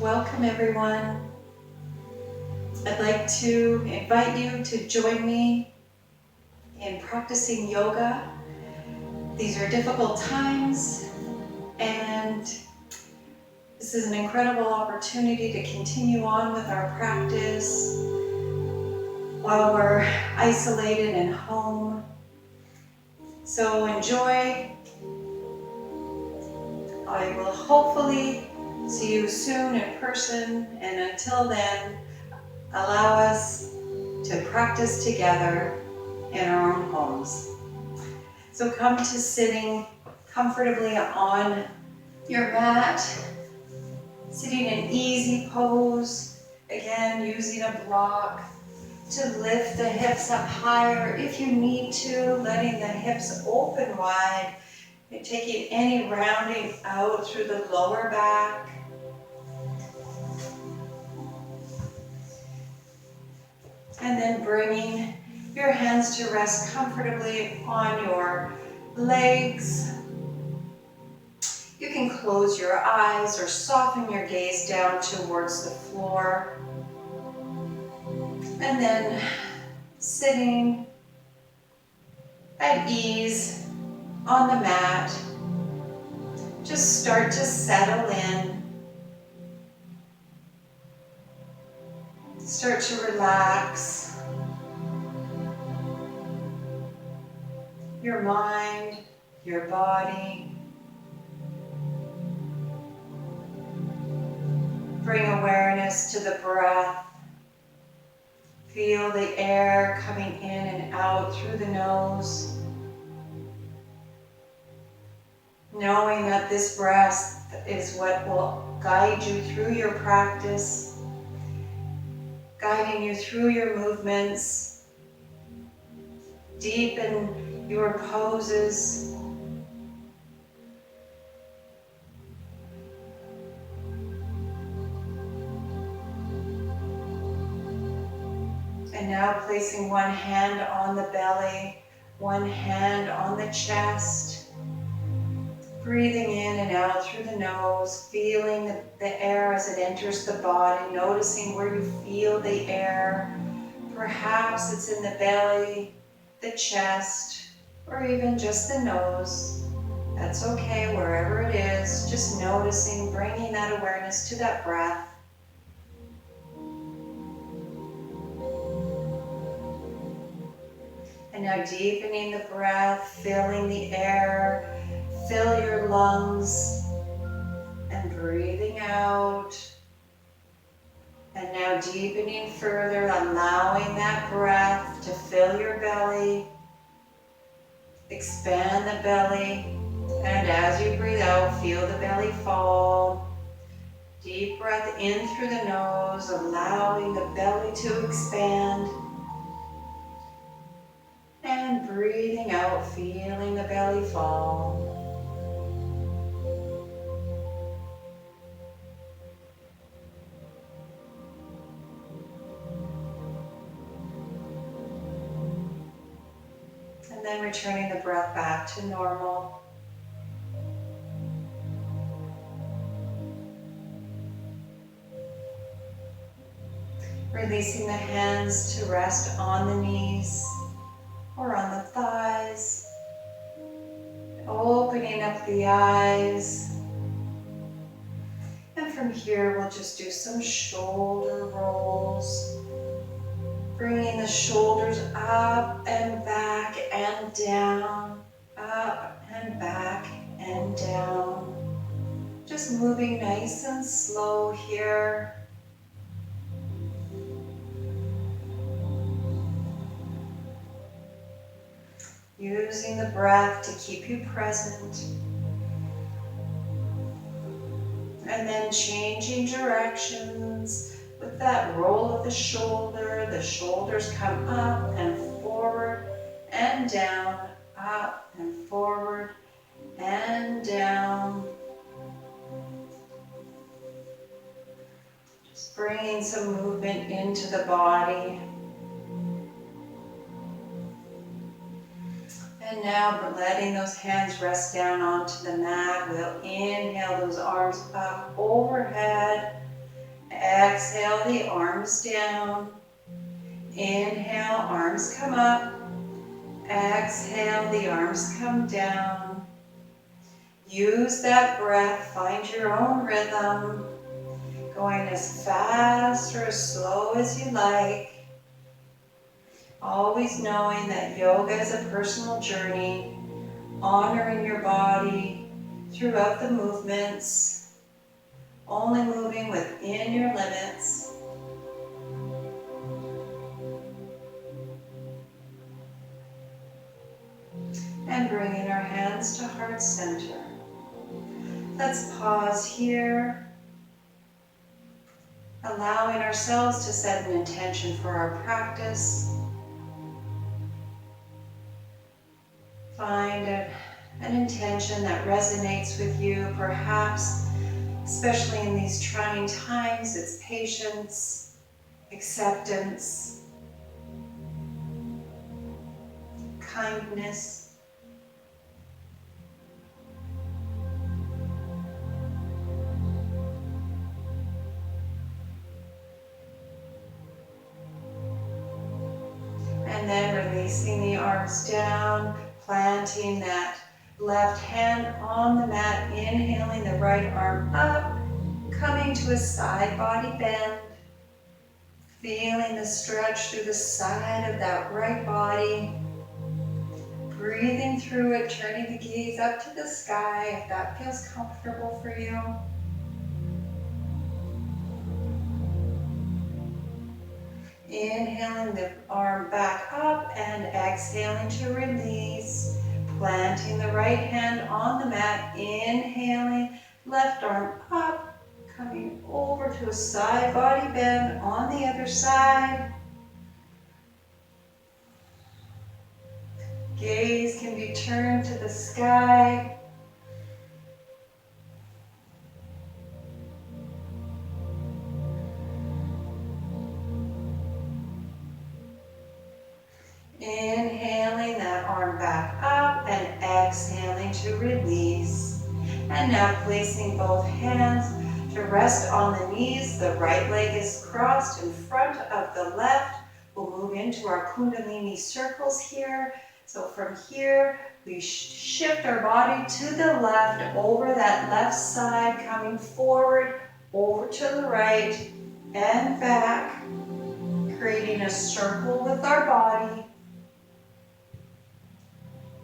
Welcome everyone. I'd like to invite you to join me in practicing yoga. These are difficult times and this is an incredible opportunity to continue on with our practice while we're isolated and home. So enjoy. I will hopefully see you soon in person, and until then, allow us to practice together in our own homes. So come to sitting comfortably on your mat, sitting in easy pose, again using a block to lift the hips up higher if you need to, letting the hips open wide, and taking any rounding out through the lower back. And then bringing your hands to rest comfortably on your legs. You can close your eyes or soften your gaze down towards the floor. And then sitting at ease on the mat, just start to settle in. Start to relax your mind, your body. Bring awareness to the breath. Feel the air coming in and out through the nose. Knowing that this breath is what will guide you through your practice, guiding you through your movements, deepen your poses. And now placing one hand on the belly, one hand on the chest. Breathing in and out through the nose, feeling the air as it enters the body, noticing where you feel the air. Perhaps it's in the belly, the chest, or even just the nose. That's okay, wherever it is, just noticing, bringing that awareness to that breath. And now deepening the breath, filling the air. Fill your lungs and breathing out. And now deepening further, allowing that breath to fill your belly. Expand the belly. And as you breathe out, feel the belly fall. Deep breath in through the nose, allowing the belly to expand. And breathing out, feeling the belly fall. And then returning the breath back to normal. Releasing the hands to rest on the knees or on the thighs. Opening up the eyes. And from here, we'll just do some shoulder rolls. Bringing the shoulders up and back and down, up and back and down. Just moving nice and slow here. Using the breath to keep you present. And then changing directions. With that roll of the shoulders come up and forward and down, up and forward and down. Just bringing some movement into the body. And now letting those hands rest down onto the mat. We'll inhale those arms up overhead. exhale the arms down. Inhale, arms come up. Exhale, the arms come down. Use that breath, find your own rhythm, going as fast or as slow as you like. Always knowing that yoga is a personal journey, honoring your body throughout the movements, only moving within your limits. And bringing our hands to heart center. Let's pause here, allowing ourselves to set an intention for our practice. Find an intention that resonates with you, perhaps, especially in these trying times. It's patience, acceptance, kindness. And then releasing the arms down, planting that left hand on the mat, inhaling the right arm up, coming to a side body bend, feeling the stretch through the side of that right body, breathing through it, turning the gaze up to the sky if that feels comfortable for you. Inhaling the arm back up and exhaling to release. Planting the right hand on the mat, inhaling, left arm up, coming over to a side body bend on the other side. Gaze can be turned to the sky. Inhaling that arm back up and exhaling to release. And now placing both hands to rest on the knees. The right leg is crossed in front of the left. We'll move into our Kundalini circles here. So from here, we shift our body to the left, over that left side, coming forward, over to the right, and back, creating a circle with our body.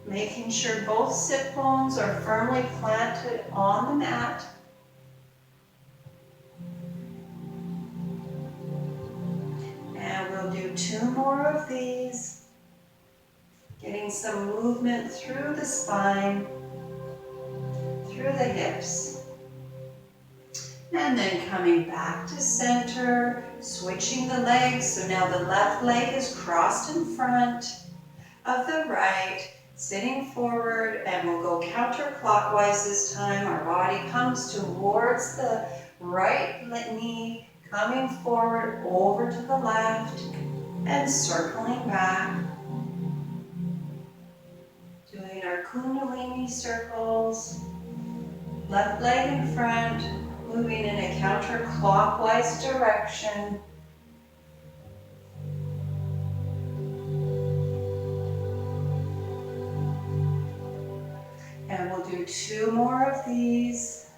Making sure both sit bones are firmly planted on the mat. And we'll do 2 more of these. Getting some movement through the spine, through the hips. And then coming back to center, switching the legs. So now the left leg is crossed in front of the right. Sitting forward, and we'll go counterclockwise this time. Our body comes towards the right knee, coming forward over to the left, and circling back. Doing our Kundalini circles. Left leg in front, moving in a counterclockwise direction. And we'll do 2 more of these.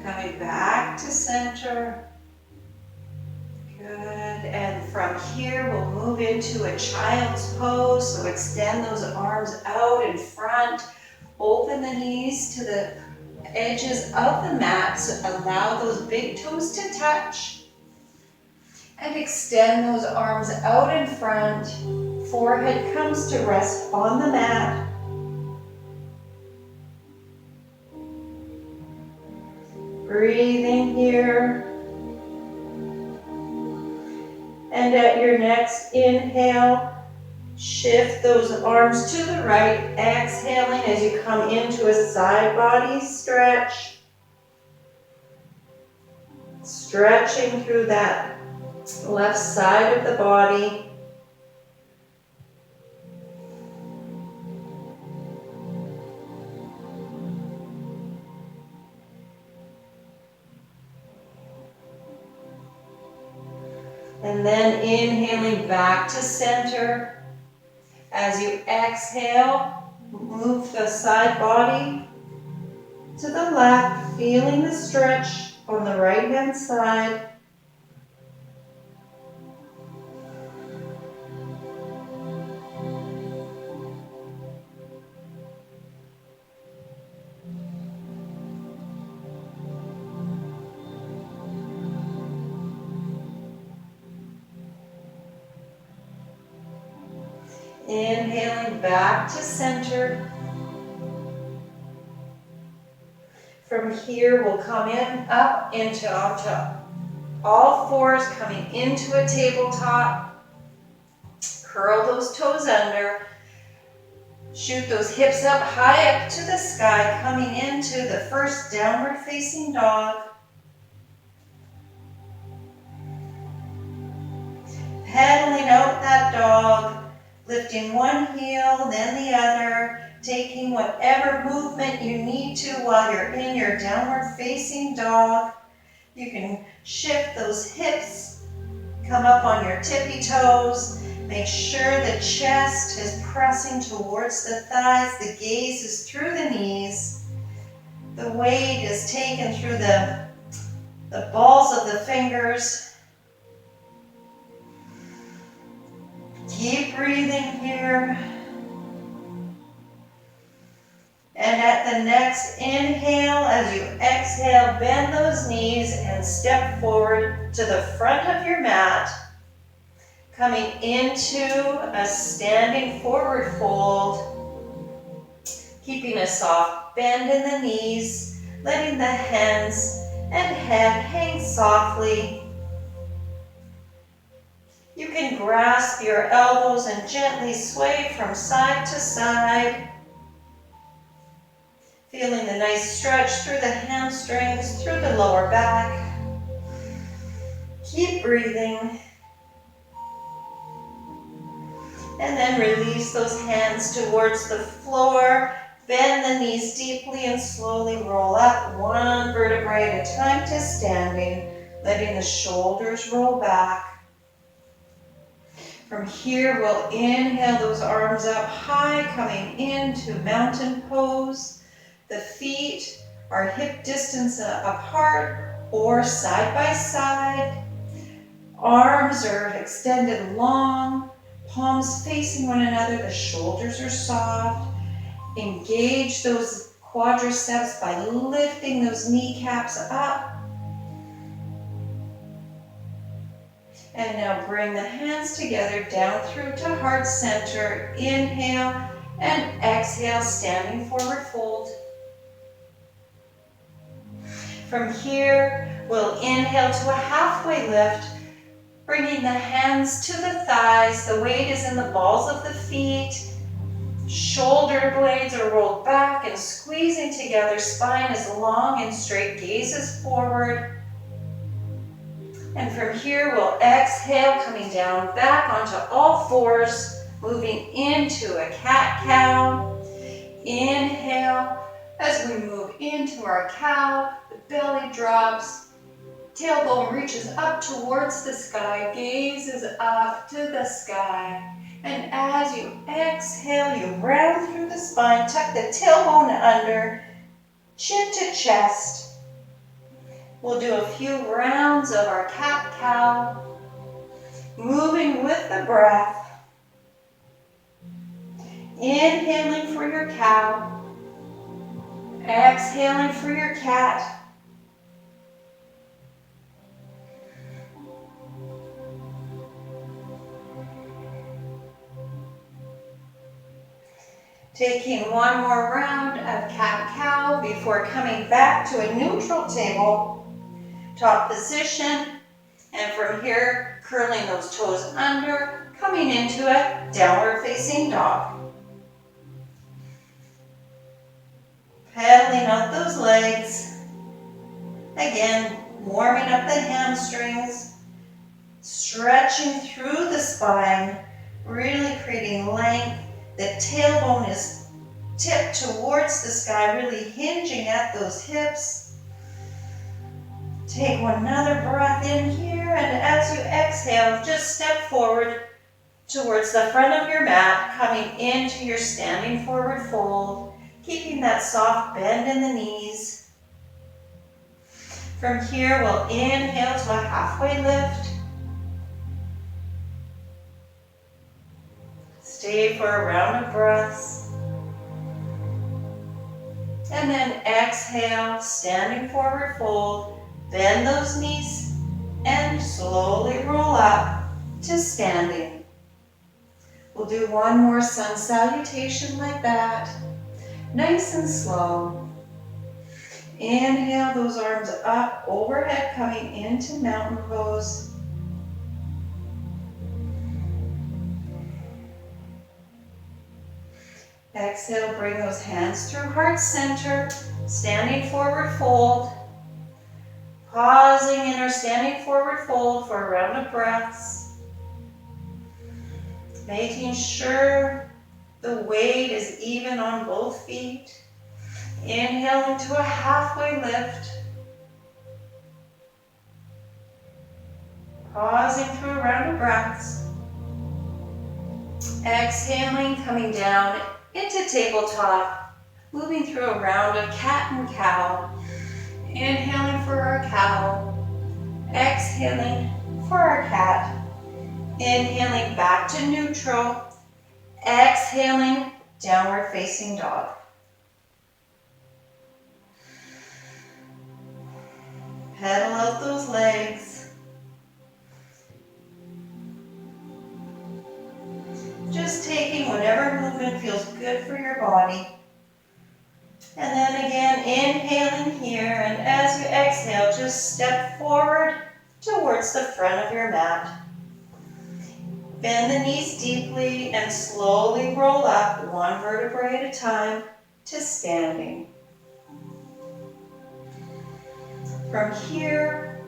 Coming back to center. Good. And from here, we'll move into a child's pose. So extend those arms out in front. Open the knees to the edges of the mat. So allow those big toes to touch. And extend those arms out in front. Forehead comes to rest on the mat. Breathing here. And at your next inhale, shift those arms to the right, exhaling as you come into a side body stretch. Stretching through that left side of the body. And then inhaling back to center. As you exhale, move the side body to the left, feeling the stretch on the right hand side. Inhaling back to center. From here, we'll come in, up, onto all fours, coming into a tabletop. Curl those toes under. Shoot those hips up, high up to the sky, coming into the first downward facing dog. Pedaling out that dog. Lifting one heel, then the other, taking whatever movement you need to while you're in your downward facing dog. You can shift those hips, come up on your tippy toes. Make sure the chest is pressing towards the thighs, the gaze is through the knees. The weight is taken through the balls of the fingers. Keep breathing here. And at the next inhale, as you exhale, bend those knees and step forward to the front of your mat. Coming into a standing forward fold. Keeping a soft bend in the knees, letting the hands and head hang softly. You can grasp your elbows and gently sway from side to side. Feeling the nice stretch through the hamstrings, through the lower back. Keep breathing. And then release those hands towards the floor. Bend the knees deeply and slowly roll up one vertebrae at a time to standing, letting the shoulders roll back. From here, we'll inhale those arms up high, coming into mountain pose. The feet are hip distance apart or side by side. Arms are extended long, palms facing one another, the shoulders are soft. Engage those quadriceps by lifting those kneecaps up. And now bring the hands together down through to heart center. Inhale and exhale, standing forward fold. From here, we'll inhale to a halfway lift, bringing the hands to the thighs. The weight is in the balls of the feet. Shoulder blades are rolled back and squeezing together. Spine is long and straight, gaze is forward. And from here, we'll exhale, coming down back onto all fours, moving into a cat-cow. Inhale. As we move into our cow, the belly drops, tailbone reaches up towards the sky, gaze is up to the sky. And as you exhale, you round through the spine, tuck the tailbone under, chin to chest. We'll do a few rounds of our cat-cow, moving with the breath. Inhaling for your cow, exhaling for your cat. Taking one more round of cat-cow before coming back to a neutral table. Top position, and from here, curling those toes under, coming into a downward facing dog. Pedaling out those legs. Again, warming up the hamstrings, stretching through the spine, really creating length. The tailbone is tipped towards the sky, really hinging at those hips. Take another breath in here, and as you exhale, just step forward towards the front of your mat, coming into your standing forward fold, keeping that soft bend in the knees. From here, we'll inhale to a halfway lift. Stay for a round of breaths. And then exhale, standing forward fold. Bend those knees and slowly roll up to standing. We'll do one more sun salutation like that. Nice and slow. Inhale those arms up overhead, coming into mountain pose. Exhale, bring those hands through heart center, standing forward fold. Pausing in our standing forward fold for a round of breaths. Making sure the weight is even on both feet. Inhaling to a halfway lift. Pausing through a round of breaths. Exhaling, coming down into tabletop. Moving through a round of cat and cow. Inhaling for our cow. Exhaling for our cat. Inhaling back to neutral. Exhaling, downward facing dog. Pedal out those legs. Just taking whatever movement feels good for your body. And then again, inhaling here, and as you exhale, just step forward towards the front of your mat. Bend the knees deeply and slowly roll up one vertebrae at a time to standing. From here,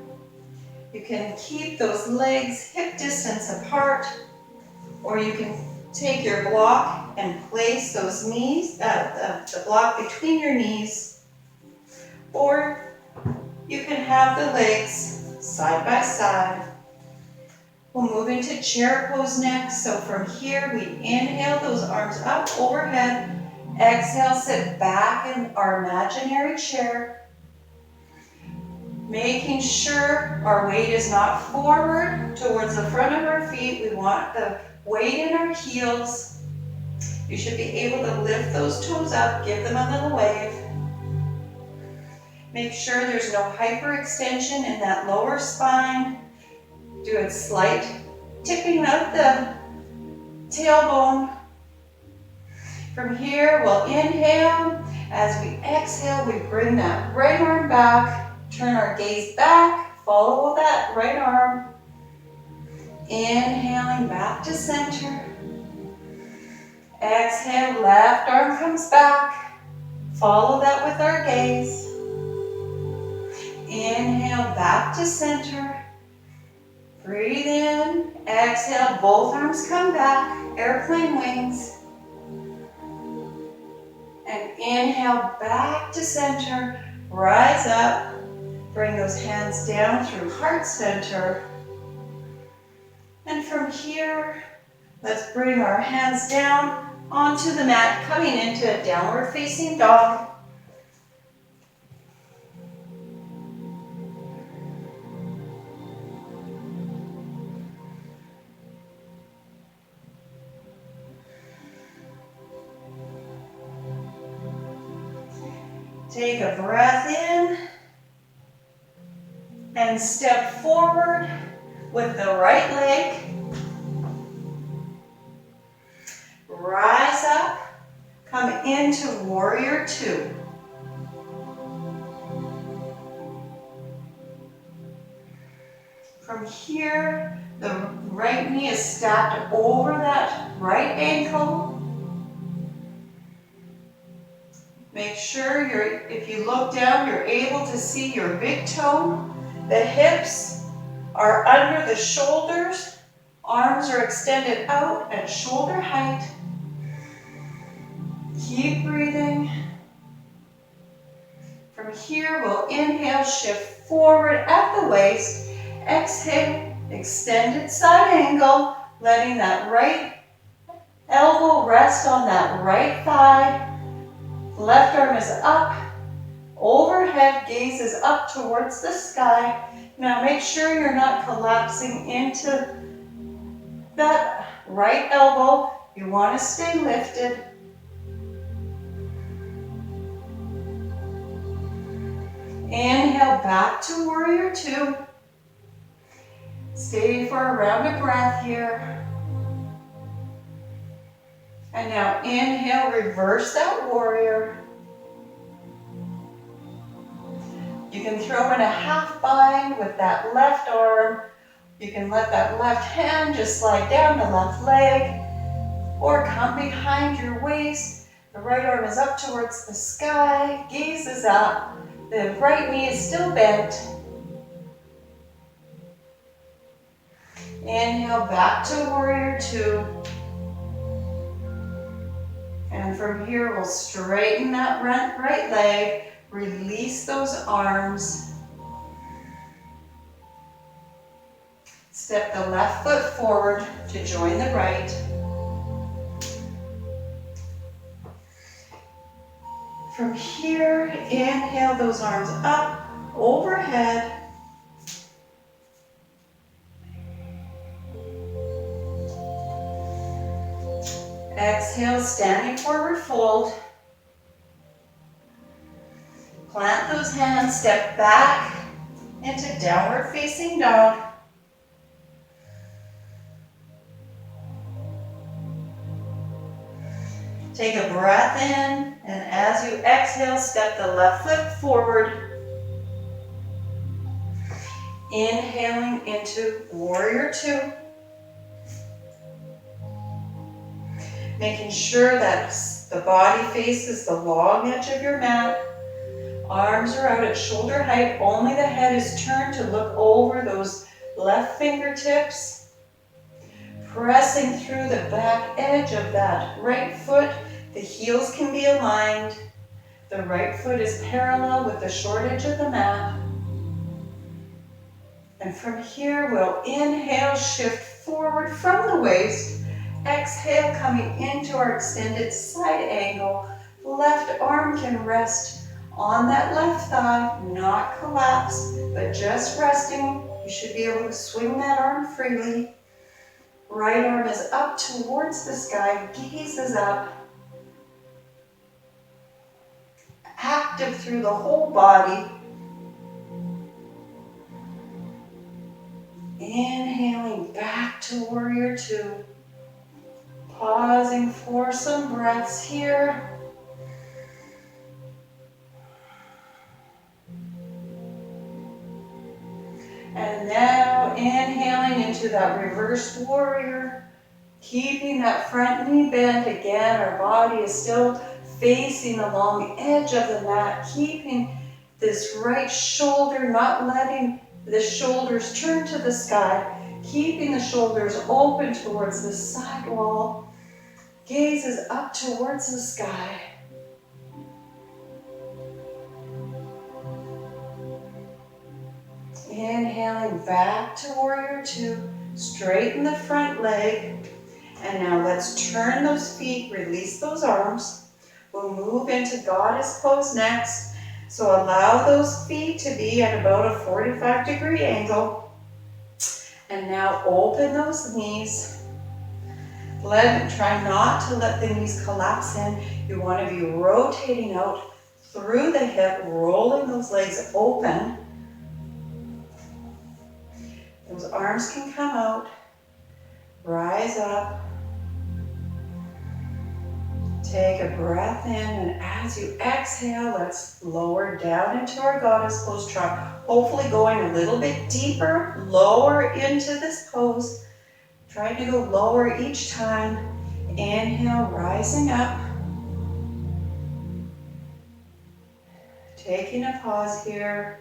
you can keep those legs hip distance apart, or you can take your block and place those knees, the block between your knees, or you can have the legs side by side. We'll move into chair pose next. So from here, we inhale those arms up overhead. Exhale, sit back in our imaginary chair. Making sure our weight is not forward towards the front of our feet. We want the weight in our heels. You should be able to lift those toes up, give them a little wave. Make sure there's no hyperextension in that lower spine. Do a slight tipping of the tailbone. From here, we'll inhale. As we exhale, we bring that right arm back. Turn our gaze back. Follow that right arm. Inhaling back to center. Exhale, left arm comes back. Follow that with our gaze. Inhale, back to center. Breathe in. Exhale, both arms come back. Airplane wings. And inhale, back to center. Rise up. Bring those hands down through heart center. And from here, let's bring our hands down onto the mat, coming into a downward facing dog. Take a breath in and step forward with the right leg. Rise up, come into warrior two. From here, the right knee is stacked over that right ankle. Make sure if you look down, you're able to see your big toe. The hips are under the shoulders. Arms are extended out at shoulder height. Keep breathing. From here, we'll inhale, shift forward at the waist. Exhale, extended side angle, letting that right elbow rest on that right thigh. Left arm is up, overhead, gaze is up towards the sky. Now make sure you're not collapsing into that right elbow. You want to stay lifted. Inhale back to warrior two. Stay for a round of breath here. And now inhale, reverse that warrior. You can throw in a half bind with that left arm. You can let that left hand just slide down the left leg, or come behind your waist. The right arm is up towards the sky, gaze is up. The right knee is still bent. Inhale back to warrior two. And from here, we'll straighten that right leg, release those arms. Step the left foot forward to join the right. From here, inhale those arms up, overhead. Exhale, standing forward fold. Plant those hands, step back into downward facing dog. Take a breath in, and as you exhale, step the left foot forward. Inhaling into warrior two. Making sure that the body faces the long edge of your mat. Arms are out at shoulder height, only the head is turned to look over those left fingertips. Pressing through the back edge of that right foot. The heels can be aligned. The right foot is parallel with the short edge of the mat. And from here, we'll inhale, shift forward from the waist. Exhale, coming into our extended side angle. Left arm can rest on that left thigh, not collapse, but just resting. You should be able to swing that arm freely. Right arm is up towards the sky, gaze is up. Active through the whole body. Inhaling back to warrior two. Pausing for some breaths here. And now inhaling into that reversed warrior. Keeping that front knee bent. Again, our body is still facing the long edge of the mat, keeping this right shoulder, not letting the shoulders turn to the sky, keeping the shoulders open towards the side wall. Gaze is up towards the sky. Inhaling back to warrior two, straighten the front leg, and now let's turn those feet, release those arms. We'll move into goddess pose next. So allow those feet to be at about a 45-degree angle. And now open those knees. Try not to let the knees collapse in. You want to be rotating out through the hip, rolling those legs open. Those arms can come out. Rise up. Take a breath in, and as you exhale, let's lower down into our goddess pose. Try hopefully going a little bit deeper, lower into this pose. Trying to go lower each time. Inhale, rising up. Taking a pause here.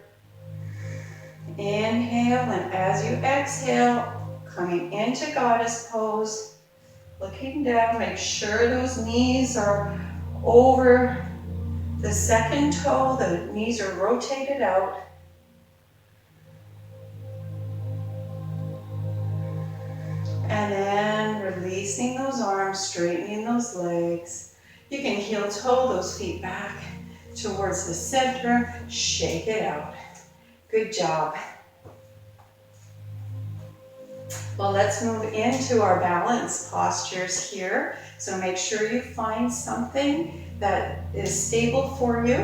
Inhale, and as you exhale, coming into goddess pose. Looking down, make sure those knees are over The second toe, the knees are rotated out. And then releasing those arms, straightening those legs. You can heel toe those feet back towards the center. Shake it out. Good job. Well, let's move into our balance postures here. So make sure you find something that is stable for you,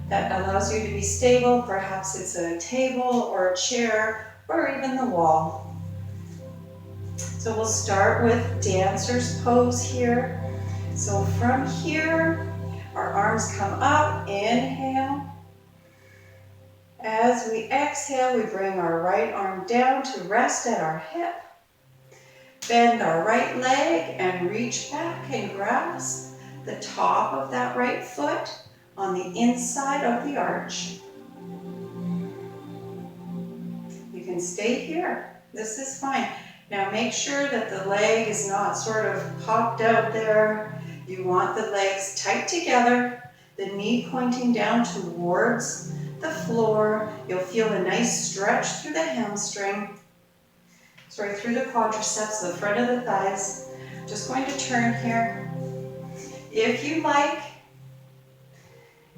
that allows you to be stable. Perhaps it's a table or a chair or even the wall. So we'll start with dancer's pose here. So from here, our arms come up, inhale. As we exhale, we bring our right arm down to rest at our hip. Bend our right leg and reach back and grasp the top of that right foot on the inside of the arch. You can stay here. This is fine. Now make sure that the leg is not sort of popped out there. You want the legs tight together, the knee pointing down towards the floor. You'll feel a nice stretch through the hamstring. Through the quadriceps, the front of the thighs. Just going to turn here. If you like,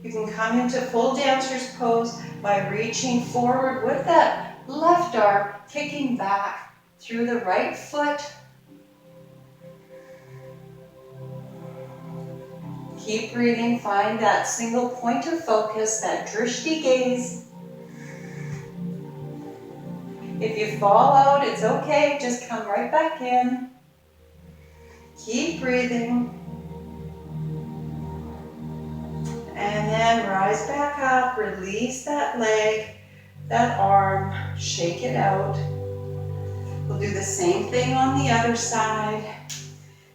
you can come into full dancer's pose by reaching forward with that left arm, kicking back through the right foot. Keep breathing, find that single point of focus, that drishti gaze. If you fall out, it's okay, just come right back in. Keep breathing. And then rise back up, release that leg, that arm, shake it out. We'll do the same thing on the other side.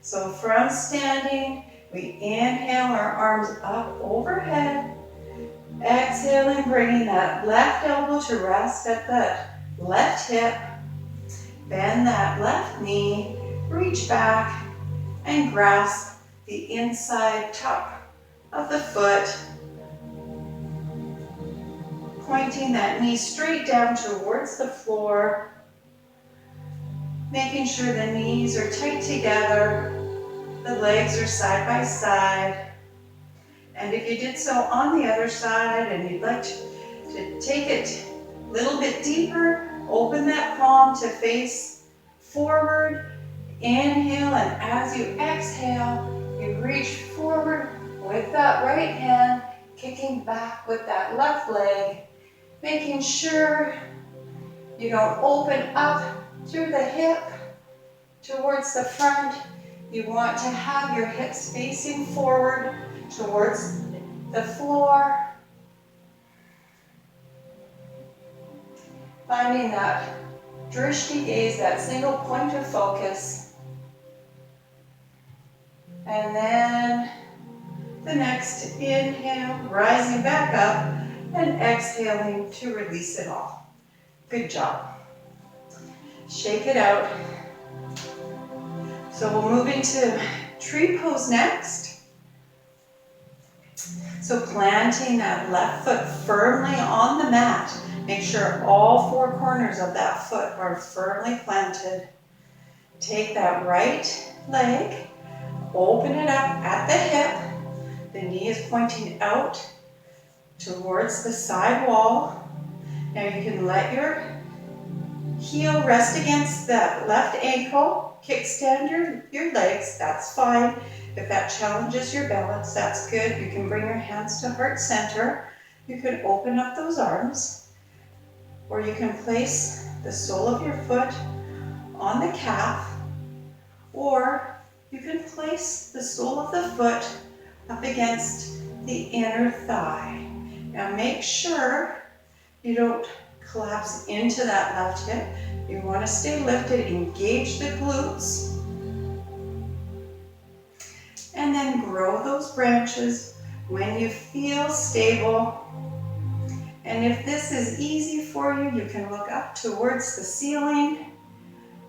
So from standing, we inhale our arms up overhead. Exhaling, bringing that left elbow to rest at the left hip. Bend that left knee, reach back and grasp the inside top of the foot. Pointing that knee straight down towards the floor. Making sure the knees are tight together. The legs are side by side. And if you did so on the other side and you'd like to take it a little bit deeper, open that palm to face forward. Inhale, and as you exhale, you reach forward with that right hand, kicking back with that left leg, making sure you don't open up through the hip towards the front. You want to have your hips facing forward towards the floor. Finding that drishti gaze, that single point of focus. And then the next inhale, rising back up and exhaling to release it all. Good job. Shake it out. So we'll move into tree pose next. So planting that left foot firmly on the mat. Make sure all four corners of that foot are firmly planted. Take that right leg, open it up at the hip. The knee is pointing out towards the side wall. Now you can let your heel rest against that left ankle. Kickstand your legs, that's fine. If that challenges your balance, that's good. You can bring your hands to heart center. You can open up those arms. Or you can place the sole of your foot on the calf. Or you can place the sole of the foot up against the inner thigh. Now make sure you don't collapse into that left hip. You want to stay lifted, engage the glutes. And then grow those branches when you feel stable. And if this is easy for you, you can look up towards the ceiling.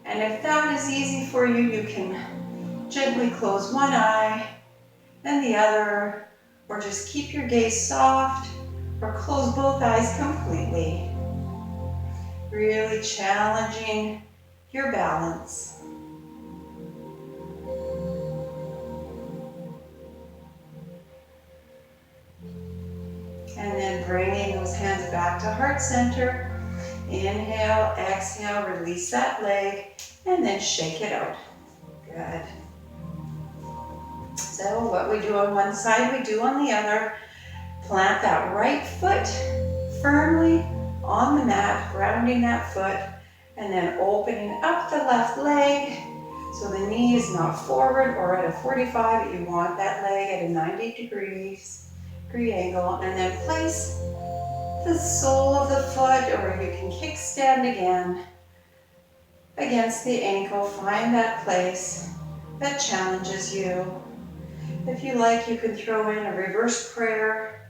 And if that is easy for you, you can gently close one eye, then the other, or just keep your gaze soft, or close both eyes completely. Really challenging your balance. And then bringing those hands back to heart center. Inhale, exhale, release that leg, and then shake it out. Good. So what we do on one side, we do on the other. Plant that right foot firmly on the mat, grounding that foot, and then opening up the left leg. So the knee is not forward or at a 45, but you want that leg at a 90 degree angle, and then place the sole of the foot, or you can kickstand again, against the ankle. Find that place that challenges you. If you like, you can throw in a reverse prayer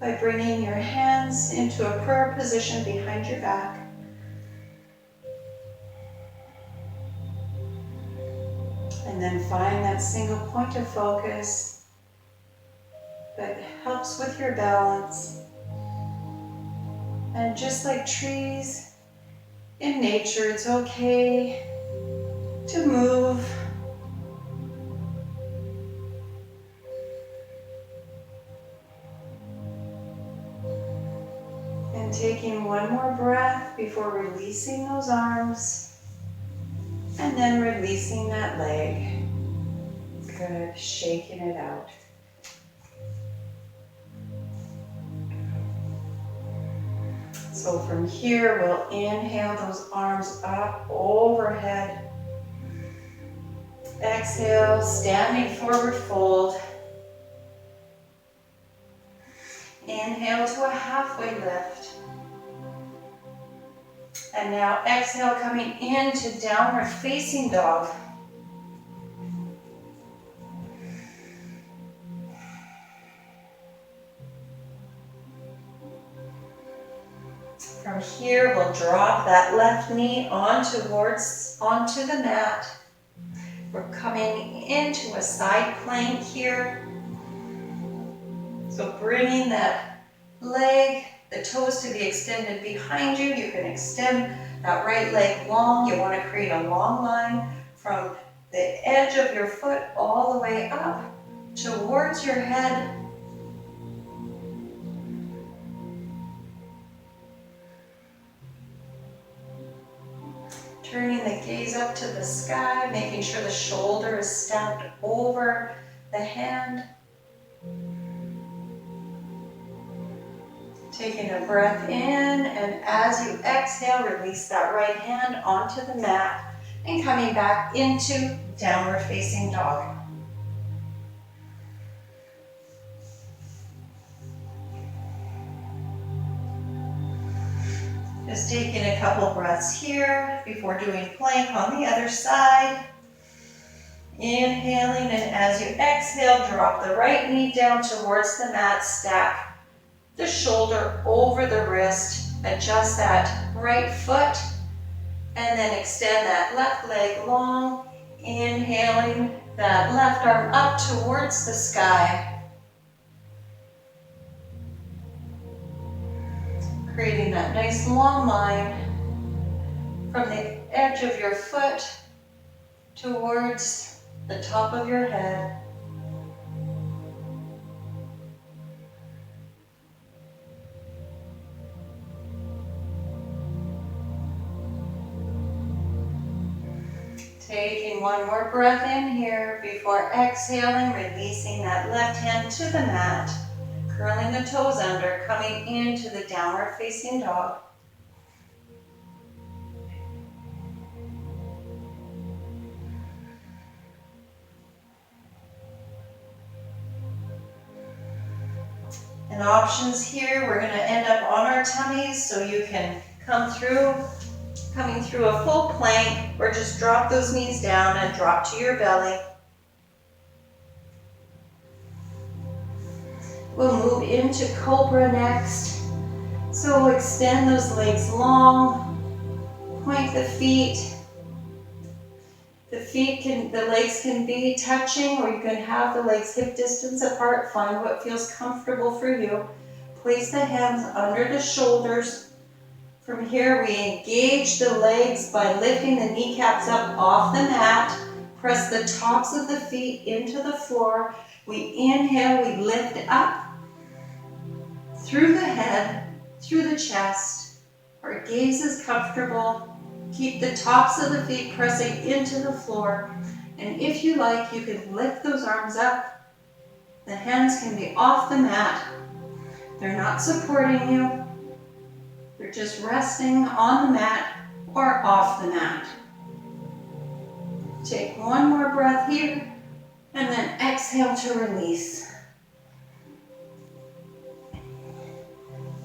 by bringing your hands into a prayer position behind your back. And then find that single point of focus that helps with your balance. And just like trees in nature, it's okay to move. And taking one more breath before releasing those arms. And then releasing that leg. Good, shaking it out. So from here, we'll inhale those arms up overhead. Exhale, standing forward fold. Inhale to a halfway lift. And now exhale, coming into downward facing dog. From here, we'll drop that left knee onto the mat. We're coming into a side plank here. So bringing that leg, the toes to be extended behind you. You can extend that right leg long. You want to create a long line from the edge of your foot all the way up towards your head. Turning the gaze up to the sky, making sure the shoulder is stacked over the hand. Taking a breath in, and as you exhale, release that right hand onto the mat and coming back into downward facing dog. Just taking a couple breaths here before doing plank on the other side. Inhaling, and as you exhale, drop the right knee down towards the mat, stack the shoulder over the wrist, adjust that right foot, and then extend that left leg long, inhaling that left arm up towards the sky. Creating that nice long line from the edge of your foot towards the top of your head. Taking one more breath in here before exhaling, releasing that left hand to the mat, curling the toes under, coming into the downward facing dog. And options here, we're going to end up on our tummies, so you can coming through a full plank, or just drop those knees down and drop to your belly. We'll move into Cobra next. So extend those legs long, point the feet, The legs can be touching, or you can have the legs hip distance apart. Find what feels comfortable for you. Place the hands under the shoulders. From here, we engage the legs by lifting the kneecaps up off the mat. Press the tops of the feet into the floor. We inhale, we lift up through the head, through the chest. Our gaze is comfortable. Keep the tops of the feet pressing into the floor. And if you like, you can lift those arms up. The hands can be off the mat. They're not supporting you. They're just resting on the mat or off the mat. Take one more breath here, and then exhale to release.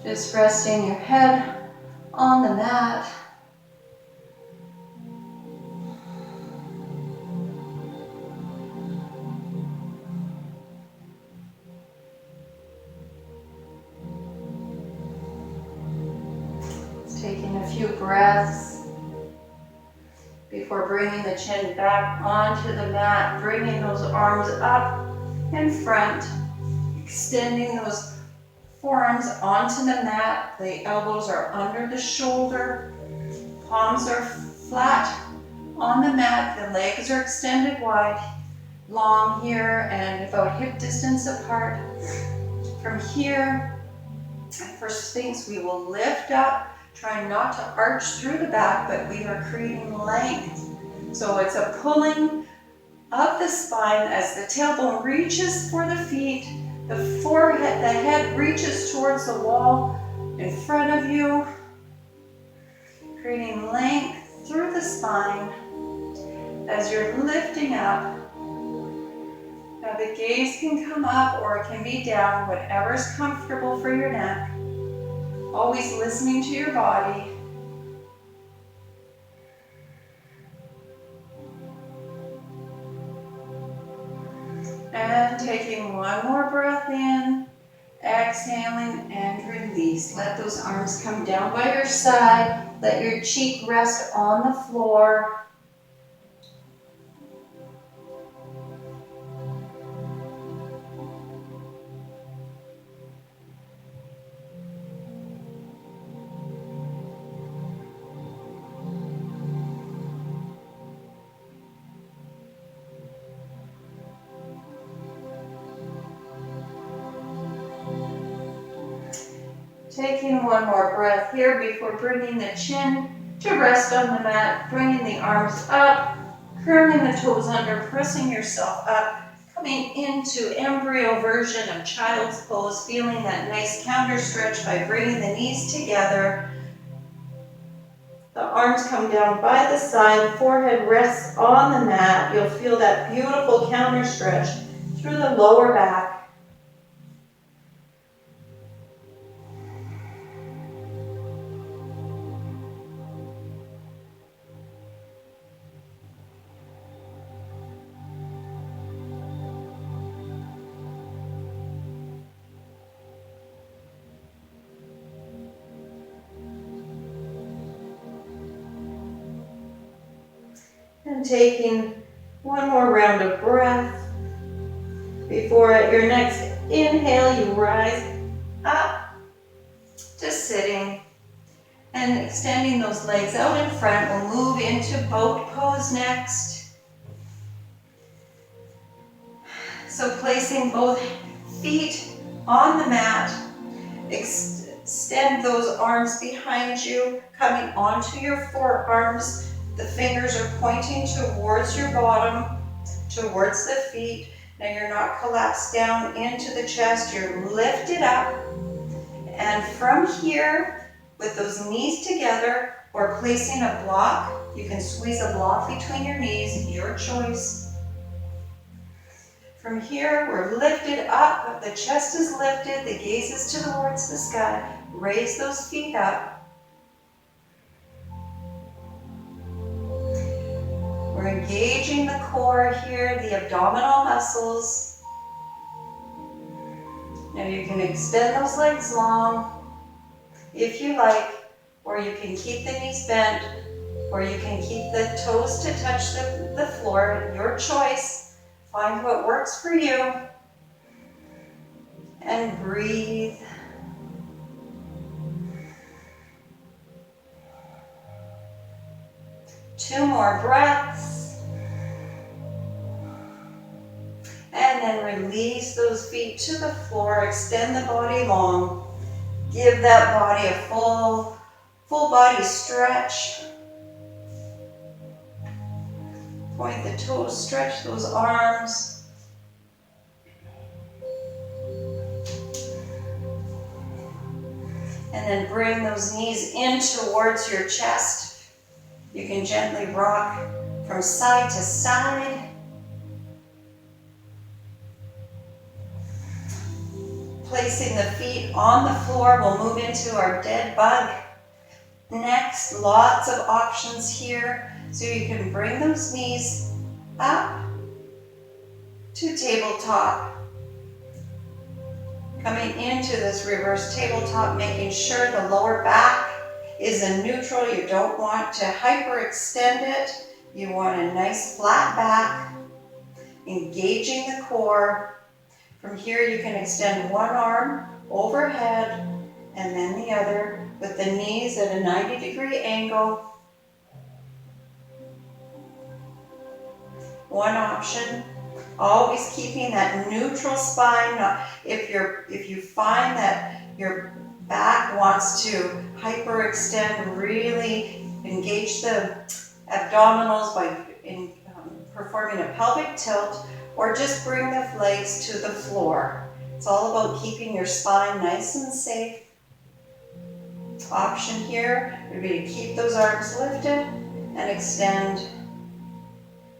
Just resting your head on the mat. Taking a few breaths before bringing the chin back onto the mat, bringing those arms up in front, extending those forearms onto the mat. The elbows are under the shoulder, palms are flat on the mat, the legs are extended wide, long here and about hip distance apart. From here, for Sphinx, we will lift up. Try not to arch through the back, but we are creating length. So it's a pulling of the spine as the tailbone reaches for the feet, the forehead, the head reaches towards the wall in front of you, creating length through the spine as you're lifting up. Now the gaze can come up or it can be down, whatever is comfortable for your neck. Always listening to your body. And taking one more breath in, exhaling and release. Let those arms come down by your side. Let your cheek rest on the floor. Taking one more breath here before bringing the chin to rest on the mat, bringing the arms up, curling the toes under, pressing yourself up, coming into embryo version of child's pose, feeling that nice counter stretch by bringing the knees together. The arms come down by the side, forehead rests on the mat. You'll feel that beautiful counter stretch through the lower back. And taking one more round of breath before at your next inhale you rise up to sitting and extending those legs out in front. We'll move into boat pose next. So placing both feet on the mat, extend those arms behind you, coming onto your forearms. The fingers are pointing towards your bottom, towards the feet. Now you're not collapsed down into the chest, you're lifted up. And from here, with those knees together, or placing a block, you can squeeze a block between your knees, your choice. From here, we're lifted up, the chest is lifted, the gaze is towards the sky. Raise those feet up. We're engaging the core here, the abdominal muscles. Now you can extend those legs long if you like, or you can keep the knees bent Or you can keep the toes to touch the floor, your choice. Find what works for you. And breathe. Two more breaths. And then release those feet to the floor. Extend the body long. Give that body a full body stretch. Point the toes, stretch those arms. And then bring those knees in towards your chest. You can gently rock from side to side. Placing the feet on the floor, we'll move into our dead bug. Next, lots of options here. So you can bring those knees up to tabletop. Coming into this reverse tabletop, making sure the lower back is in neutral. You don't want to hyperextend it. You want a nice flat back, engaging the core. From here, you can extend one arm overhead and then the other with the knees at a 90-degree angle. One option, always keeping that neutral spine. If you find that your back wants to hyperextend, really engage the abdominals by performing a pelvic tilt, or just bring the legs to the floor. It's all about keeping your spine nice and safe. Option here would be to keep those arms lifted and extend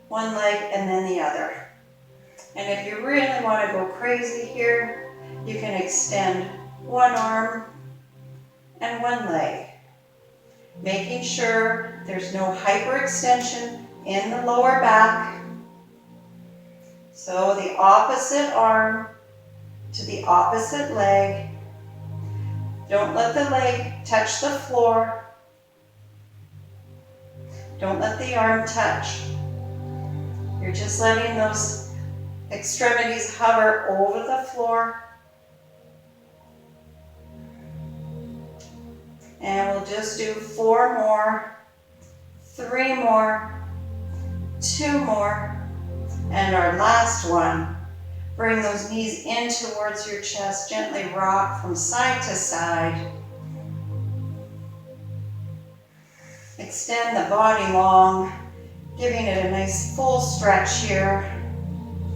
one leg and then the other. And if you really want to go crazy here, you can extend one arm and one leg, making sure there's no hyperextension in the lower back. So the opposite arm to the opposite leg. Don't let the leg touch the floor. Don't let the arm touch. You're just letting those extremities hover over the floor. And we'll just do 4 more, 3 more, 2 more, and our last one. Bring those knees in towards your chest. Gently rock from side to side. Extend the body long, giving it a nice full stretch here.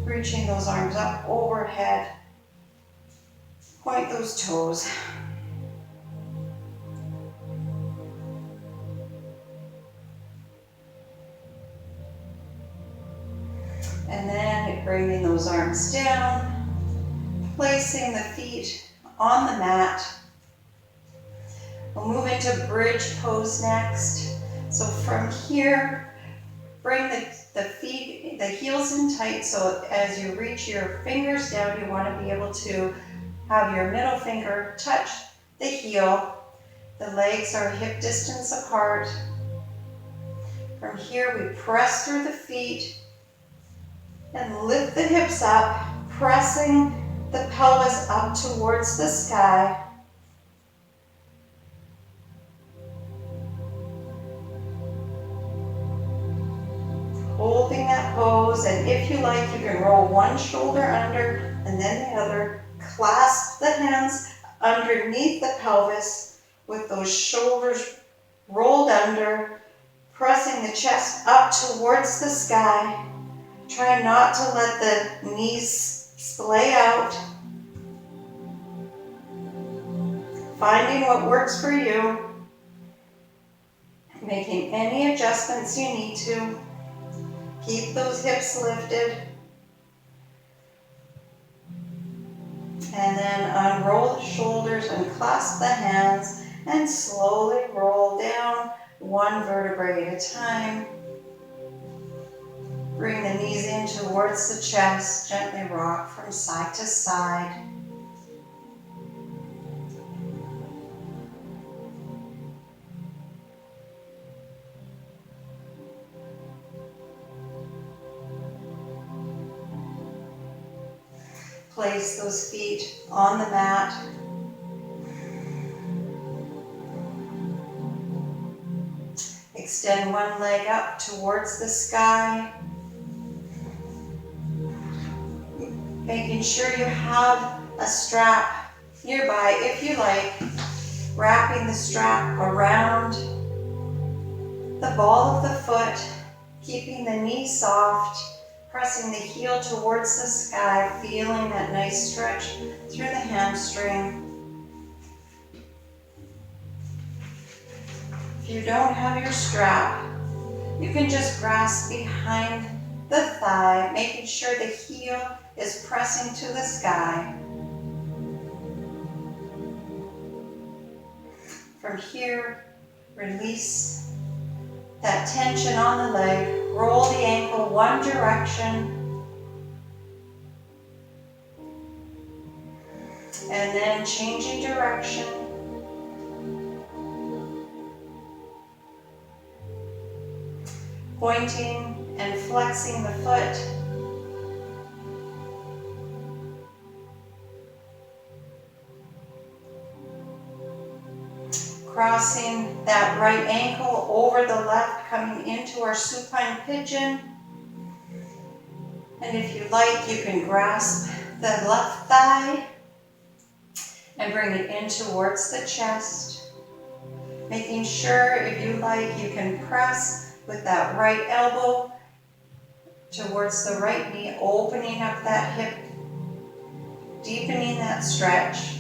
Reaching those arms up overhead. Point those toes. And then bringing those arms down, placing the feet on the mat. We'll move into bridge pose next. So from here, bring the feet, the heels in tight, so as you reach your fingers down, you want to be able to have your middle finger touch the heel. The legs are hip distance apart. From here, we press through the feet and lift the hips up, pressing the pelvis up towards the sky. Holding that pose, and if you like, you can roll one shoulder under and then the other. Clasp the hands underneath the pelvis with those shoulders rolled under, pressing the chest up towards the sky. Try not to let the knees splay out. Finding what works for you. Making any adjustments you need to. Keep those hips lifted. And then unroll the shoulders and clasp the hands and slowly roll down one vertebrae at a time. Bring the knees in towards the chest, gently rock from side to side. place those feet on the mat. Extend one leg up towards the sky. Making sure you have a strap nearby if you like. Wrapping the strap around the ball of the foot, keeping the knee soft, pressing the heel towards the sky, feeling that nice stretch through the hamstring. If you don't have your strap, you can just grasp behind the thigh, making sure the heel is pressing to the sky. From here, release that tension on the leg, roll the ankle one direction, and then changing direction. Pointing and flexing the foot. Crossing that right ankle over the left, coming into our supine pigeon. And if you like, you can grasp the left thigh and bring it in towards the chest. Making sure, if you like, you can press with that right elbow towards the right knee, opening up that hip, deepening that stretch.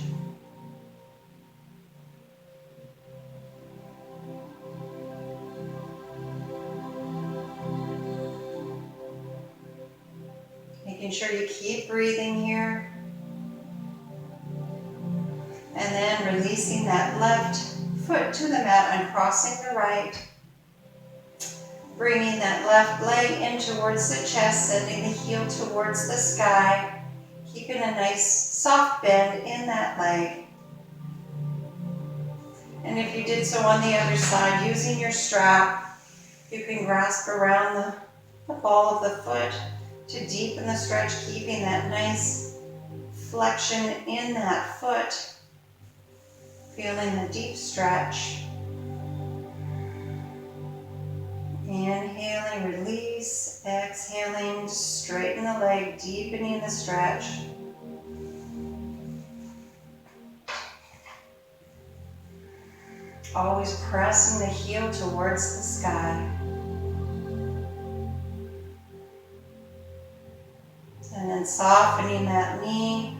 Making sure you keep breathing here. And then releasing that left foot to the mat and crossing the right. Bringing that left leg in towards the chest, sending the heel towards the sky. Keeping a nice soft bend in that leg. And if you did so on the other side, using your strap, you can grasp around the ball of the foot to deepen the stretch, keeping that nice flexion in that foot. Feeling the deep stretch. Inhaling, release. Exhaling, straighten the leg, deepening the stretch. Always pressing the heel towards the sky. And then softening that knee,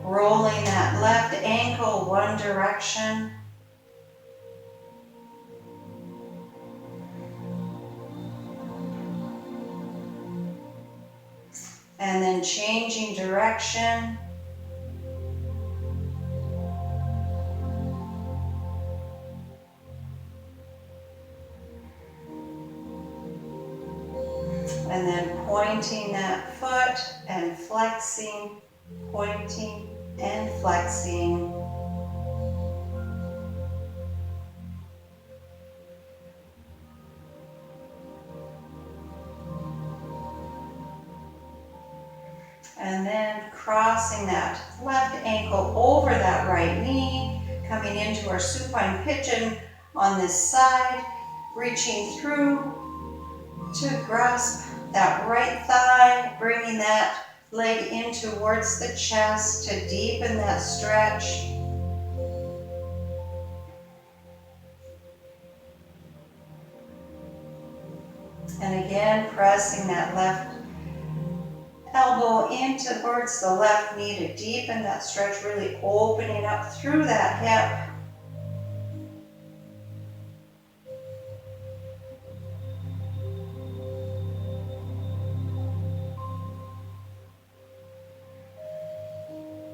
rolling that left ankle one direction. And then changing direction. And then pointing that foot and flexing, pointing and flexing. And then crossing that left ankle over that right knee, coming into our supine pigeon on this side, reaching through to grasp that right thigh, bringing that leg in towards the chest to deepen that stretch. And again, pressing that left elbow in towards the left knee to deepen that stretch, really opening up through that hip.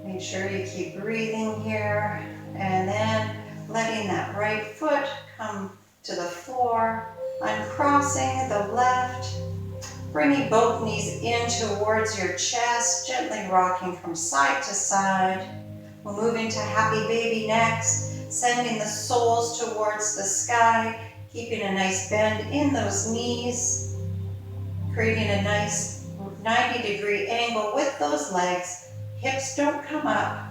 Make sure you keep breathing here, and then letting that right foot come to the floor, uncrossing the left, bringing both knees in towards your chest, gently rocking from side to side. We'll move into happy baby next, sending the soles towards the sky, keeping a nice bend in those knees, creating a nice 90-degree angle with those legs, Hips don't come up.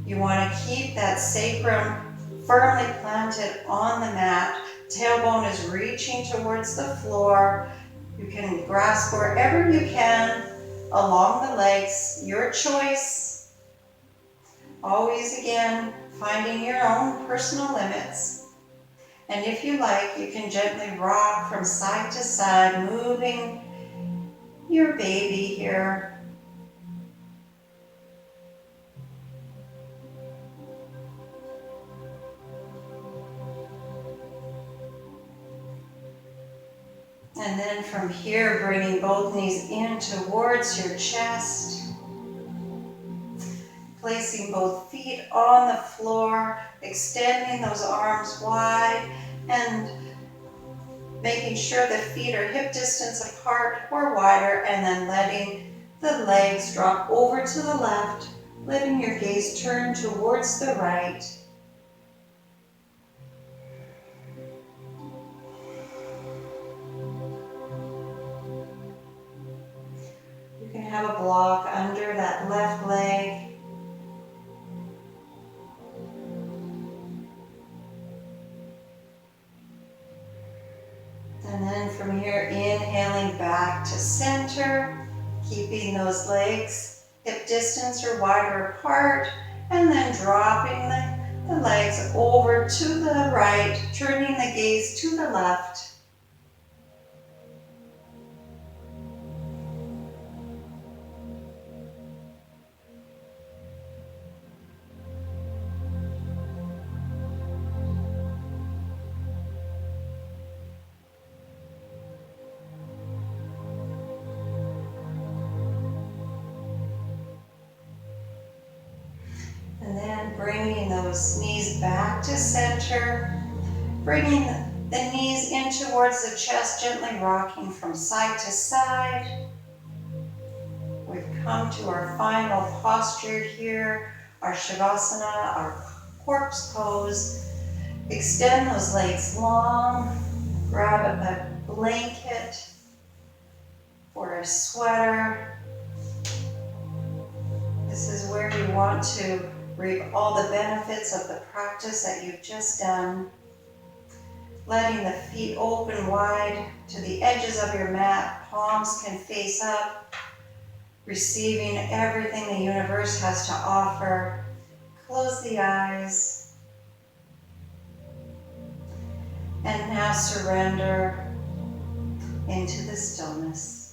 You want to keep that sacrum firmly planted on the mat. Tailbone is reaching towards the floor. You can grasp wherever you can along the legs, your choice. Always, again, finding your own personal limits. And if you like, you can gently rock from side to side, moving your baby here. And then from here, bringing both knees in towards your chest. Placing both feet on the floor, extending those arms wide, and making sure the feet are hip distance apart or wider, and then letting the legs drop over to the left, letting your gaze turn towards the right. You can have a block under that left leg. And then from here, inhaling back to center, keeping those legs hip distance or wider apart, and then dropping the legs over to the right, turning the gaze to the left. And then bringing those knees back to center, bringing the knees in towards the chest, gently rocking from side to side. We've come to our final posture here, our Savasana, our corpse pose. Extend those legs long, grab a blanket or a sweater. This is where you want to reap all the benefits of the practice that you've just done. Letting the feet open wide to the edges of your mat, palms can face up, receiving everything the universe has to offer. Close the eyes. And now surrender into the stillness.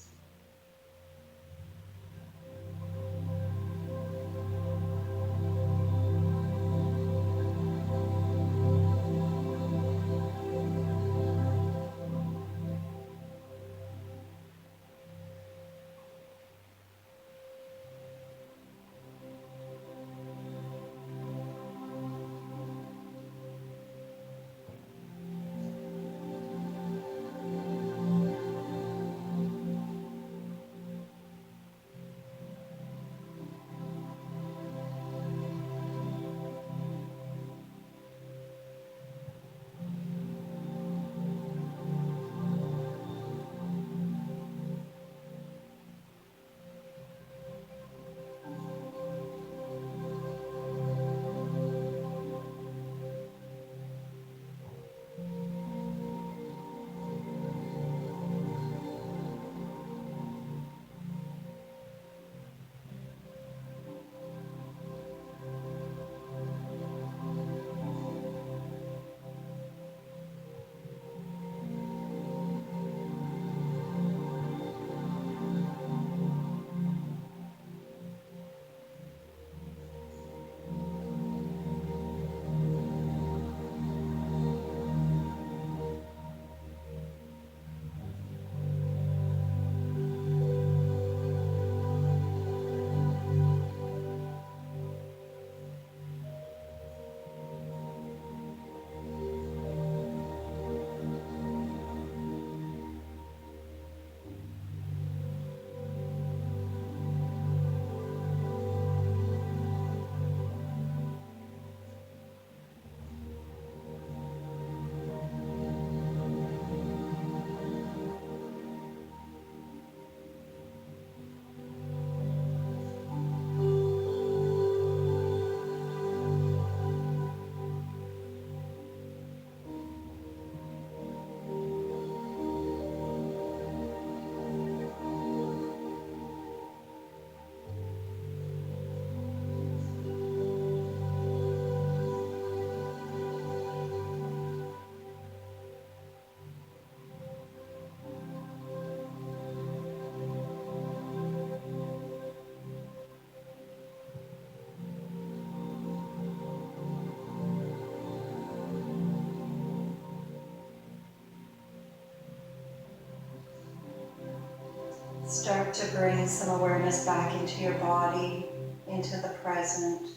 Start to bring some awareness back into your body, into the present,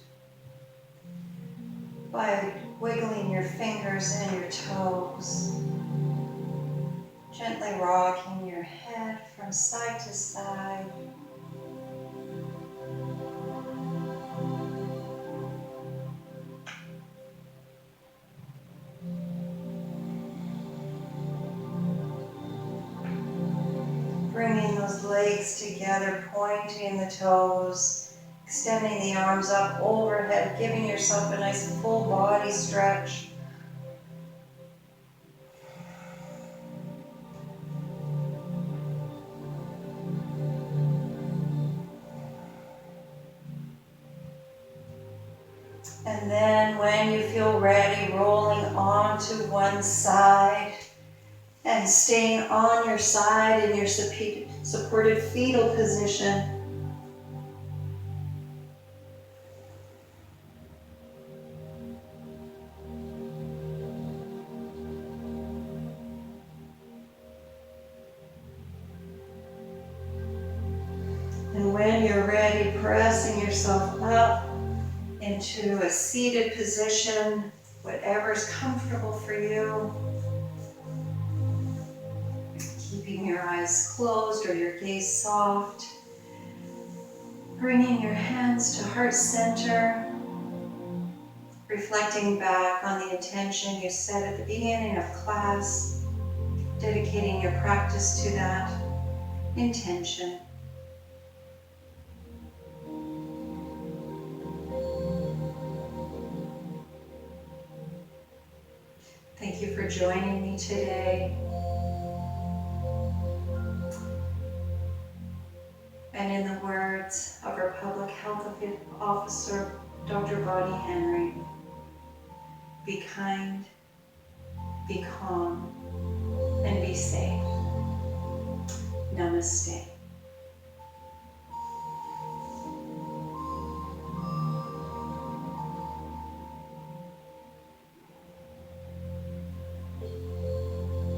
by wiggling your fingers and your toes, gently rocking your head from side to side. Bringing those legs together, pointing the toes, extending the arms up overhead, giving yourself a nice full body stretch. And then when you feel ready, rolling onto one side and staying on your side in your supported fetal position. And when you're ready, pressing yourself up into a seated position, whatever's comfortable for you. Keeping your eyes closed or your gaze soft. Bringing your hands to heart center. Reflecting back on the intention you set at the beginning of class. Dedicating your practice to that intention. Thank you for joining me today. And in the words of our Public Health Officer, Dr. Bonnie Henry, be kind, be calm, and be safe. Namaste.